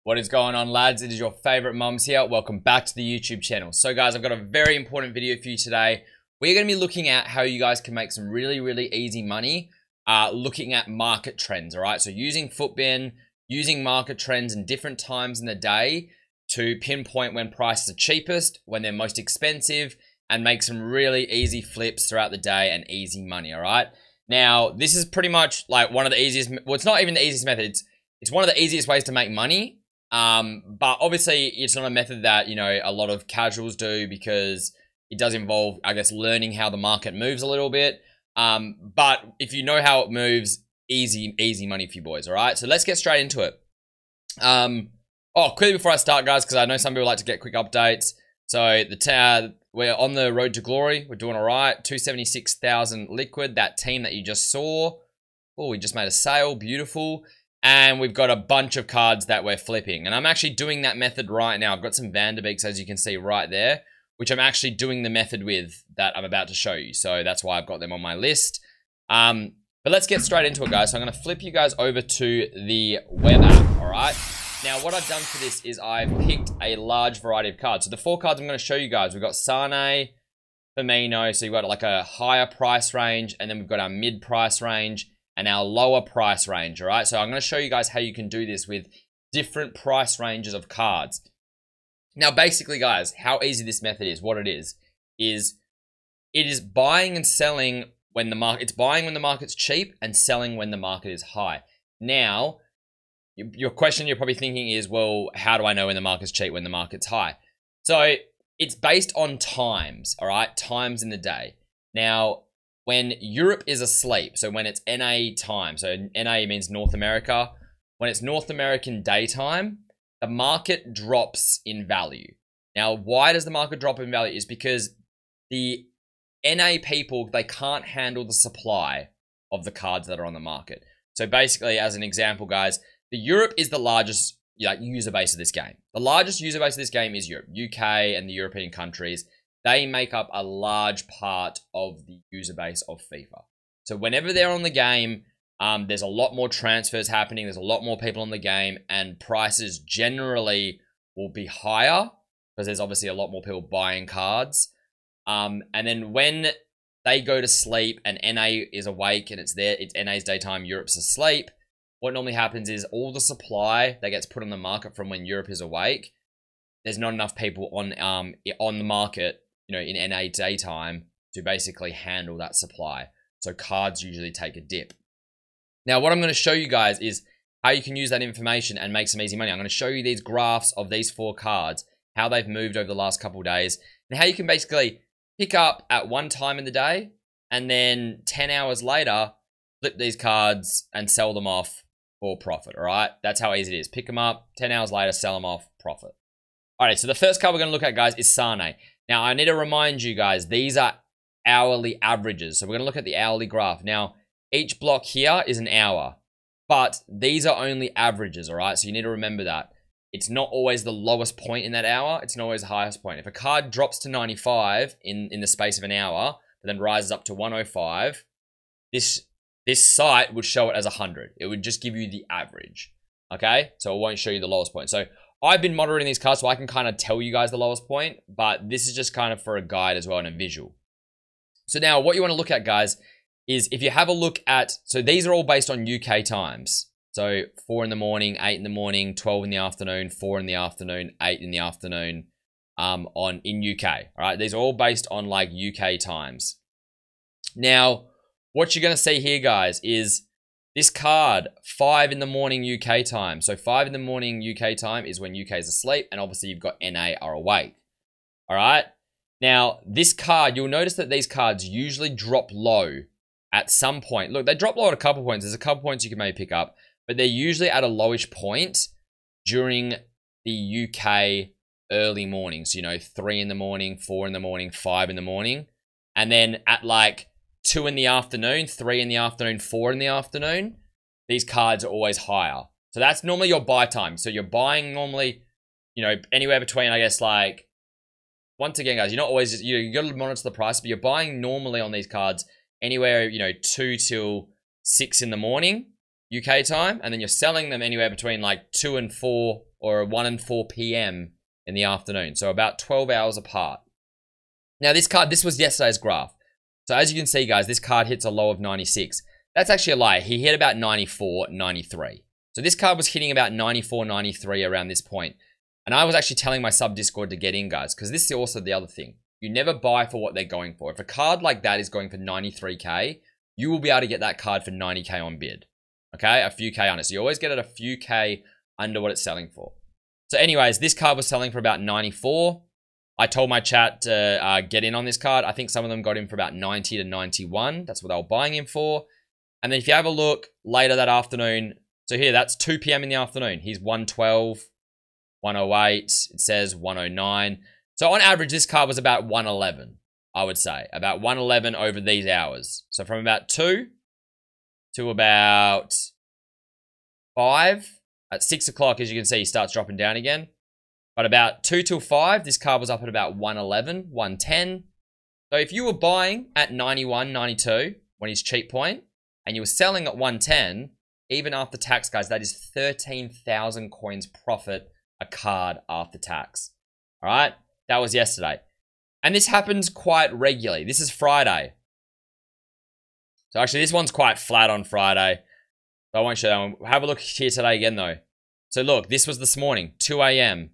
What is going on, lads? It is your favorite mums here. Welcome back to the YouTube channel. So guys, I've got a very important video for you today. We're going to be looking at how you guys can make some really easy money looking at market trends, all right? So using Footbin, using market trends in different times in the day to pinpoint when prices are cheapest, when they're most expensive, and make some really easy flips throughout the day and easy money, all right? Now, this is pretty much like one of the easiest, well, it's not even the easiest method. It's one of the easiest ways to make money. But obviously it's not a method that, you know, a lot of casuals do because it does involve, I guess, learning how the market moves a little bit. But if you know how it moves, easy money for you boys. All right. So let's get straight into it. Quickly before I start, guys, because I know some people like to get quick updates. So we're on the road to glory. We're doing all right. 276,000 liquid. That team that you just saw. Oh, we just made a sale. Beautiful. And we've got a bunch of cards that we're flipping. And I'm actually doing that method right now. I've got some Vanderbeeks, as you can see right there, which I'm actually doing the method with that I'm about to show you. So that's why I've got them on my list. But let's get straight into it, guys. So I'm going to flip you guys over to the web app, all right? Now, what I've done for this is I've picked a large variety of cards. So the 4 cards I'm going to show you guys, we've got Isane, Firmino. So you've got like a higher price range, and then we've got our mid price range, and our lower price range, all right? So I'm going to show you guys how you can do this with different price ranges of cards. Now, basically, guys, how easy this method is, what it is it is buying and selling when the market, it's buying when the market's cheap and selling when the market is high. Now, your question you're probably thinking is, well, how do I know when the market's cheap, when the market's high? So it's based on times, all right? Times in the day. Now, when Europe is asleep, so when it's NA time, so NA means North America, when it's North American daytime, the market drops in value. Now, why does the market drop in value? Is because the NA people, they can't handle the supply of the cards that are on the market. So basically, as an example, guys, the Europe is the largest user base of this game. The largest user base of this game is Europe, UK and the European countries. They make up a large part of the user base of FIFA. So whenever they're on the game, there's a lot more transfers happening. There's a lot more people on the game, and prices generally will be higher because there's obviously a lot more people buying cards. And then when they go to sleep and NA is awake and it's NA's daytime, Europe's asleep, what normally happens is all the supply that gets put on the market from when Europe is awake, there's not enough people on the market, you know, in NA daytime to basically handle that supply. So cards usually take a dip. Now, what I'm going to show you guys is how you can use that information and make some easy money. I'm going to show you these graphs of these 4 cards, how they've moved over the last couple of days, and how you can basically pick up at one time in the day and then 10 hours later, flip these cards and sell them off for profit, all right? That's how easy it is. Pick them up, 10 hours later, sell them off, profit. All right, so the first card we're going to look at, guys, is Isane. Now, I need to remind you guys, these are hourly averages. So we're going to look at the hourly graph. Now, each block here is an hour, but these are only averages, all right? So you need to remember that. It's not always the lowest point in that hour. It's not always the highest point. If a card drops to 95 in the space of an hour, but then rises up to 105, this site would show it as 100. It would just give you the average, okay? So it won't show you the lowest point. So I've been monitoring these cards so I can kind of tell you guys the lowest point, but this is just kind of for a guide as well and a visual. So now what you want to look at, guys, is if you have a look at, so these are all based on UK times. So 4 in the morning, 8 in the morning, 12 in the afternoon, 4 in the afternoon, 8 in the afternoon in UK. All right, these are all based on like UK times. Now, what you're going to see here, guys, is this card, 5 in the morning UK time. So 5 in the morning UK time is when UK is asleep, and obviously you've got NA are awake. All right. Now, this card, you'll notice that these cards usually drop low at some point. Look, they drop low at a couple points. There's a couple points you can maybe pick up, but they're usually at a lowish point during the UK early morning. So, you know, 3 in the morning, 4 in the morning, 5 in the morning. And then at like 2 in the afternoon, 3 in the afternoon, 4 in the afternoon, these cards are always higher. So that's normally your buy time. So you're buying normally, you know, anywhere between, I guess, like, once again, guys, you're not always, you got to monitor the price, but you're buying normally on these cards anywhere, you know, 2 till 6 in the morning, UK time, and then you're selling them anywhere between like 2 and 4 or 1 and 4 p.m. in the afternoon. So about 12 hours apart. Now this card, this was yesterday's graph. So as you can see, guys, this card hits a low of 96. That's actually a lie. He hit about 94, 93. So this card was hitting about 94, 93 around this point. And I was actually telling my sub Discord to get in, guys, because this is also the other thing. You never buy for what they're going for. If a card like that is going for 93k, you will be able to get that card for 90k on bid. Okay, a few K under. So you always get it a few K under what it's selling for. So anyways, this card was selling for about 94. I told my chat to get in on this card. I think some of them got in for about 90 to 91. That's what they were buying him for. And then if you have a look later that afternoon, so here, that's 2 p.m. in the afternoon. He's 112, 108. It says 109. So on average, this card was about 111, I would say. About 111 over these hours. So from about 2 to about 5. At 6 o'clock, as you can see, he starts dropping down again. But about 2 till 5, this card was up at about 111, 110. So if you were buying at 91, 92, when his cheap point, and you were selling at 110, even after tax, guys, that is 13,000 coins profit a card after tax. All right? That was yesterday. And this happens quite regularly. This is Friday. So actually, this one's quite flat on Friday. So I won't show that one. Have a look here today again, though. So look, this was this morning, 2 a.m.,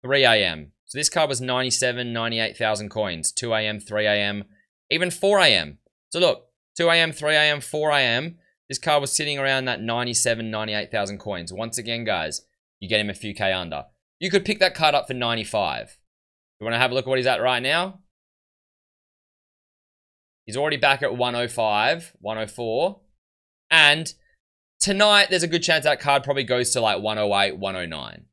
3 a.m. So this card was 97, 98,000 coins. 2 a.m., 3 a.m., even 4 a.m. So look, 2 a.m., 3 a.m., 4 a.m., this card was sitting around that 97, 98,000 coins. Once again, guys, you get him a few K under. You could pick that card up for 95. You want to have a look at what he's at right now? He's already back at 105, 104. And tonight, there's a good chance that card probably goes to like 108, 109.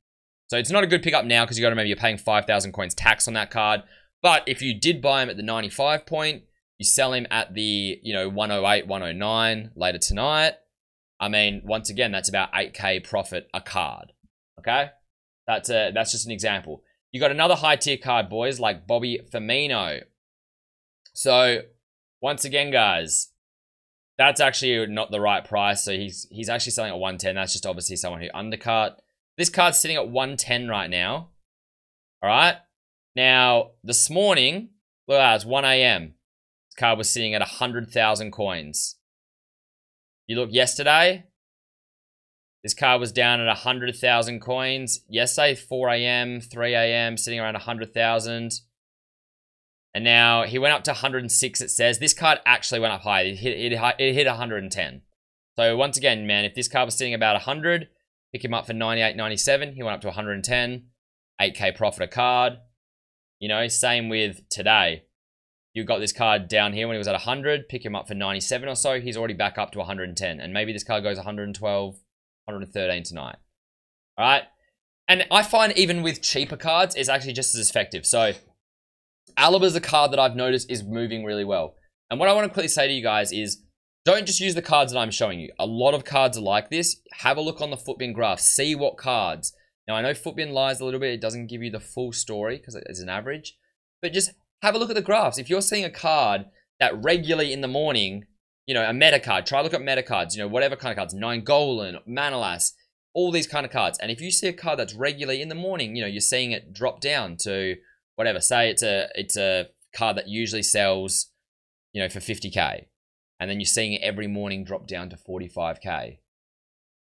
So it's not a good pickup now because you got to remember you're paying 5,000 coins tax on that card. But if you did buy him at the 95 point, you sell him at the, 108, 109 later tonight. I mean, once again, that's about 8k profit a card. Okay? That's just an example. You got another high tier card, boys, like Bobby Firmino. So, once again, guys, that's actually not the right price. So he's actually selling at 110. That's just obviously someone who undercut. This card's sitting at 110 right now. All right? Now, this morning, look at that, it's 1 a.m. This card was sitting at 100,000 coins. You look yesterday, this card was down at 100,000 coins. Yesterday, 4 a.m., 3 a.m., sitting around 100,000. And now he went up to 106, it says. This card actually went up high. It hit 110. So once again, man, if this card was sitting about 100, pick him up for 98, 97. He went up to 110. 8k profit a card. Same with today. You got this card down here when he was at 100. Pick him up for 97 or so. He's already back up to 110. And maybe this card goes 112, 113 tonight. All right? And I find even with cheaper cards, it's actually just as effective. So Alaba's a card that I've noticed is moving really well. And what I want to quickly say to you guys is, don't just use the cards that I'm showing you. A lot of cards are like this. Have a look on the Footbin graph. See what cards. Now, I know Footbin lies a little bit. It doesn't give you the full story because it's an average. But just have a look at the graphs. If you're seeing a card that regularly in the morning, a meta card, try to look at meta cards, whatever kind of cards, Nainggolan, Manolas, all these kind of cards. And if you see a card that's regularly in the morning, you're seeing it drop down to whatever. Say it's a card that usually sells, for 50k. And then you're seeing it every morning drop down to 45k.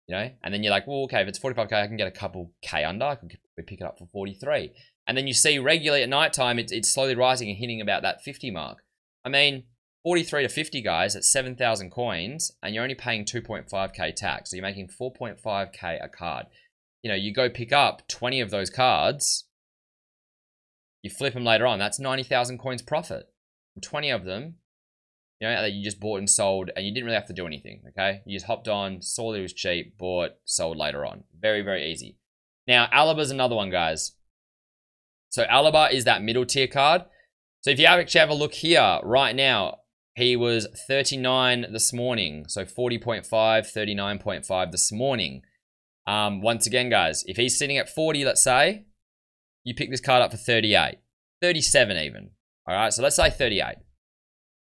And then you're like, well, okay, if it's 45k, I can get a couple K under. I can pick it up for 43. And then you see regularly at nighttime, it's slowly rising and hitting about that 50 mark. I mean, 43 to 50, guys, at 7,000 coins, and you're only paying 2.5k tax. So you're making 4.5k a card. You go pick up 20 of those cards, you flip them later on, that's 90,000 coins profit. And 20 of them, that you just bought and sold, and you didn't really have to do anything, okay? You just hopped on, saw that it was cheap, bought, sold later on. Very, very easy. Now, Alaba's another one, guys. So Alaba is that middle tier card. So if you actually have a look here, right now, he was 39 this morning. So 40.5, 39.5 this morning. Once again, guys, if he's sitting at 40, let's say, you pick this card up for 38. 37 even. All right, so let's say 38.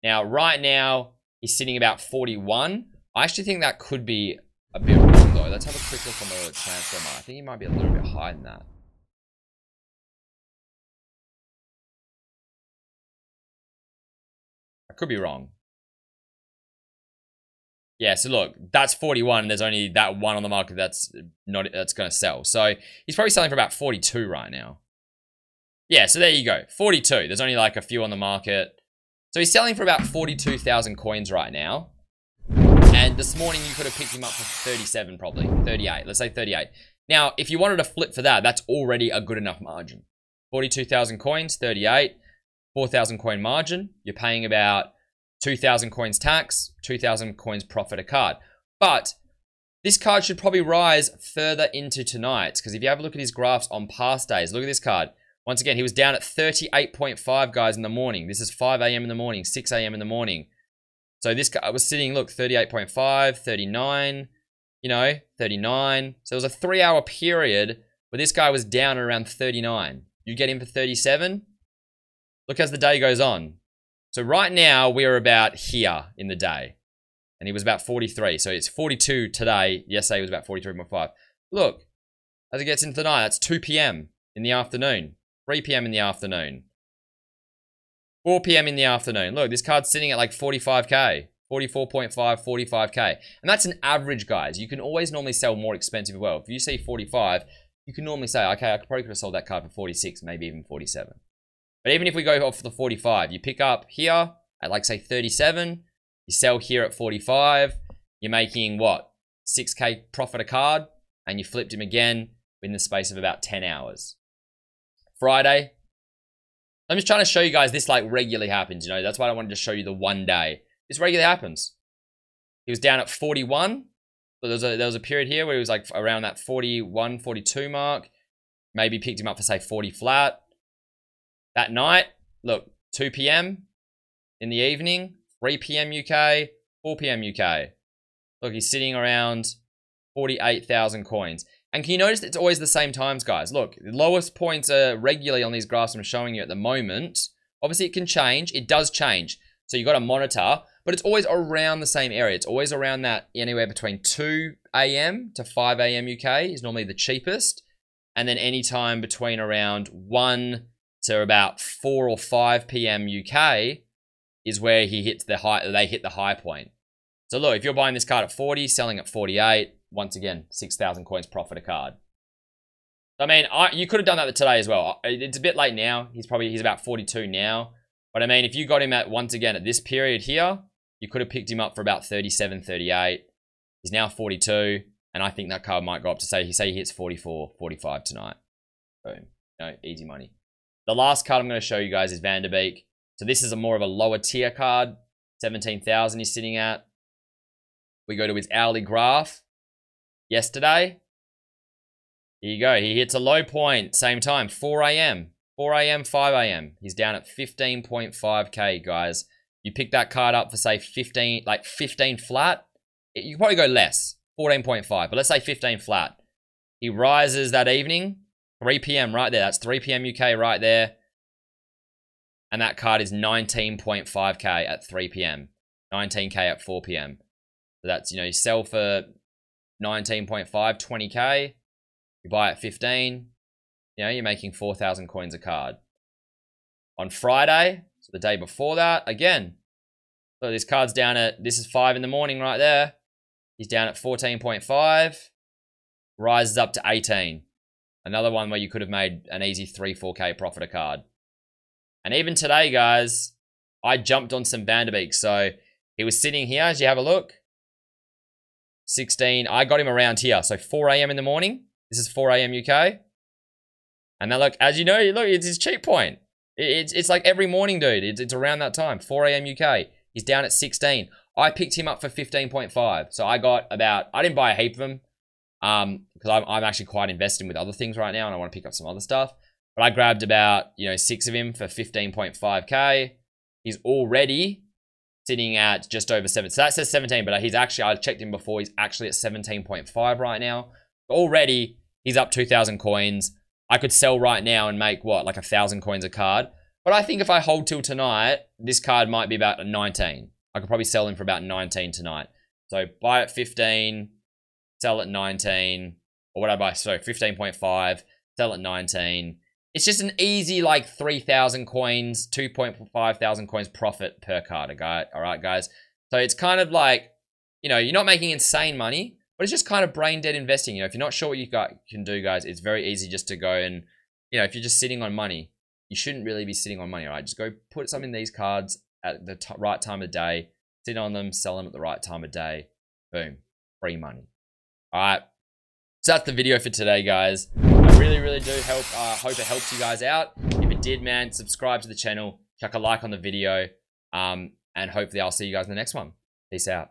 Now, right now, he's sitting about 41. I actually think that could be a bit wrong, though. Let's have a quick look on the transfer market. I think he might be a little bit higher than that. I could be wrong. Yeah, so look, that's 41, and there's only that one on the market that's going to sell. So he's probably selling for about 42 right now. Yeah, so there you go, 42. There's only like a few on the market. So he's selling for about 42,000 coins right now. And this morning you could have picked him up for 37 probably, 38. Let's say 38. Now, if you wanted to flip for that, that's already a good enough margin. 42,000 coins, 38, 4,000 coin margin. You're paying about 2,000 coins tax, 2,000 coins profit a card. But this card should probably rise further into tonight, because if you have a look at his graphs on past days, look at this card. Once again, he was down at 38.5, guys, in the morning. This is 5 a.m. in the morning, 6 a.m. in the morning. So this guy was sitting, look, 38.5, 39, 39. So it was a 3-hour period where this guy was down at around 39. You get him for 37. Look as the day goes on. So right now, we're about here in the day. And he was about 43. So it's 42 today. Yesterday was about 43.5. Look, as it gets into the night, that's 2 p.m. in the afternoon. 3 p.m. in the afternoon. 4 p.m. in the afternoon. Look, this card's sitting at like 45k. 44.5, 45k. And that's an average, guys. You can always normally sell more expensive as well. If you see 45, you can normally say, okay, I probably could have sold that card for 46, maybe even 47. But even if we go off for the 45, you pick up here at like say 37, you sell here at 45, you're making what? 6k profit a card, and you flipped him again in the space of about 10 hours. Friday, I'm just trying to show you guys this like regularly happens, that's why I wanted to show you the one day. This regularly happens. He was down at 41. So there was a period here where he was like around that 41, 42 mark. Maybe picked him up for say 40 flat. That night, look, 2 p.m. in the evening, 3 p.m. UK, 4 p.m. UK. Look, he's sitting around 48,000 coins. And can you notice it's always the same times, guys? Look, the lowest points are regularly on these graphs I'm showing you at the moment. Obviously, it can change. It does change. So you got to monitor, but it's always around the same area. It's always around that anywhere between 2 a.m. to 5 a.m. UK is normally the cheapest. And then any time between around 1 to about 4 or 5 p.m. UK is where he hits the high. They hit the high point. So look, if you're buying this card at 40, selling at 48, once again, 6,000 coins profit a card. I mean, you could have done that today as well. It's a bit late now. He's about 42 now. But I mean, if you got him at once again at this period here, you could have picked him up for about 37, 38. He's now 42, and I think that card might go up to say he hits 44, 45 tonight. Boom, easy money. The last card I'm going to show you guys is Van der Beek. So this is more of a lower tier card. 17,000 he's sitting at. We go to his hourly graph. Yesterday. Here you go. He hits a low point. Same time. 4 a.m. 4 a.m. 5 a.m. He's down at 15.5k, guys. You pick that card up for say 15 flat. You can probably go less. 14.5. But let's say 15 flat. He rises that evening. 3 p.m. right there. That's 3 p.m. UK right there. And that card is 19.5k at 3 p.m. 19k at 4 p.m. So that's, you sell for 19.5, 20k. You buy at 15. You're making 4,000 coins a card. On Friday, so the day before that, again. So this card's down at, this is 5 in the morning right there. He's down at 14.5. Rises up to 18. Another one where you could have made an easy 3-4k profit a card. And even today, guys, I jumped on some Van der Beek. So he was sitting here, as you have a look. 16. I got him around here. So 4 a.m. in the morning. This is 4 a.m. UK. And now look, as you know, look, it's his cheap point. It's like every morning, dude. It's around that time. 4 a.m. UK. He's down at 16. I picked him up for 15.5. So I got about, I didn't buy a heap of them. Because I'm actually quite invested with other things right now. And I want to pick up some other stuff. But I grabbed about, 6 of him for 15.5k. He's already sitting at just over 7. So that says 17, but he's actually, I checked him before, he's actually at 17.5 right now. Already, he's up 2,000 coins. I could sell right now and make, what, like 1,000 coins a card. But I think if I hold till tonight, this card might be about 19. I could probably sell him for about 19 tonight. So buy at 15, sell at 19, or what I buy, so 15.5, sell at 19. It's just an easy, like, 3,000 coins, 2,500 coins profit per card, okay? All right, guys? So it's kind of like, you know, you're not making insane money, but it's just kind of brain dead investing. You know, if you're not sure what you can do, guys, it's very easy just to go and, you know, if you're just sitting on money, you shouldn't really be sitting on money, all right? Just go put some in these cards at the right time of day, sit on them, sell them at the right time of day. Boom, free money. All right. So that's the video for today, guys. I really do hope it helps you guys out. If it did, man, subscribe to the channel, chuck a like on the video, and hopefully I'll see you guys in the next one. Peace out.